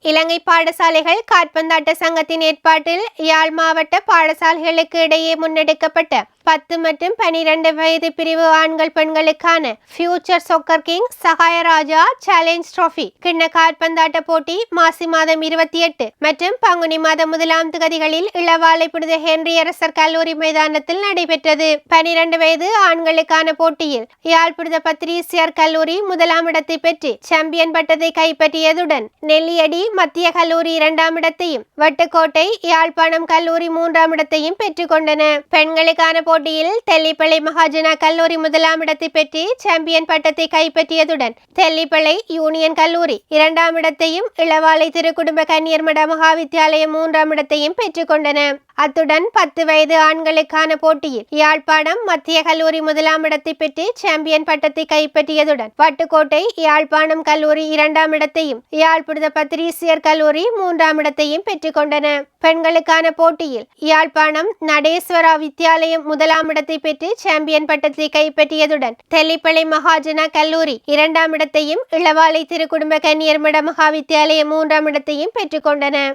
இலங்கை பாடசாலைகள் காற்பந்தாட்ட சங்கத்தின் ஏற்பாட்டில் யாழ் மாவட்ட பாடசாலைகளுக்கு இடையே முன்னெடுக்கப்பட்ட 10 மற்றும் 12 வயது பிரிவு ஆண்கள் பெண்களுக்கான future soccer king Sahayaraja challenge trophy கிண்ண காற்பந்தாட்ட போட்டி மாசி மாதம் 28 மற்றும் பங்குனி மாதம் 1ஆம் தேதிகளில் இளவாலை புனித ஹென்றி அரசர் கல்லூரி மைதானத்தில் நடைபெற்றது. 12 வயது ஆண்களுக்கான போட்டியில் யாழ் புனித பத்திரிசியார் கல்லூரி 1ஆம் இடத்தை பெற்று சாம்பியன் பட்டத்தை கைப்பற்றியதுடன் நெல்லியடி மத்திய கல்லூரி 2ஆம் இடத்தையும் வட்டுக்கோட்டை யாழ்ப்பாணம் கல்லூரி 3ஆம் இடத்தையும் பெற்றுக்கொண்டன. பெண்களுக்கான போட்டியில் தெல்லிப்பளை மகாஜனா கல்லூரி 1ஆம் இடத்தை பெற்று சாம்பியன் பட்டத்தை கைப்பற்றியதுடன் தெல்லிப்பளை யூனியன் கல்லூரி 2ஆம் இடத்தையும் இளவாலை திருக்குடும்ப கன்னியர்மட மகாவித்தியாலயம் 3ஆம் இடத்தையும் பெற்றுக்கொண்டன. அத்துடன் 10 வயது ஆண்களுக்கான போட்டியில் யாழ்ப்பாணம் மத்திய கல்லூரி 1ஆம் இடத்தை பெற்று சாம்பியன் பட்டத்தை கைப்பற்றியதுடன் வட்டுக்கோட்டை யாழ்ப்பாணம் கல்லூரி 2ஆம் இடத்தையும் யாழ் புனித பத்திரிசியர் கல்லூரி 3ஆம் இடத்தையும் பெற்றுக்கொண்டன. பெண்களுக்கான போட்டியில் யாழ்ப்பாணம் நடேஸ்வரா வித்தியாலயம் 1ஆம் இடத்தை பெற்று சாம்பியன் பட்டத்தை கைப்பற்றியதுடன் தெல்லிப்பளை மகாஜனா கல்லூரி 2ஆம் இடத்தையும் இளவாலை திருக்குடும்ப கன்னியர்மட மகாவித்தியாலயம் 3ஆம் இடத்தையும் பெற்றுக்கொண்டன.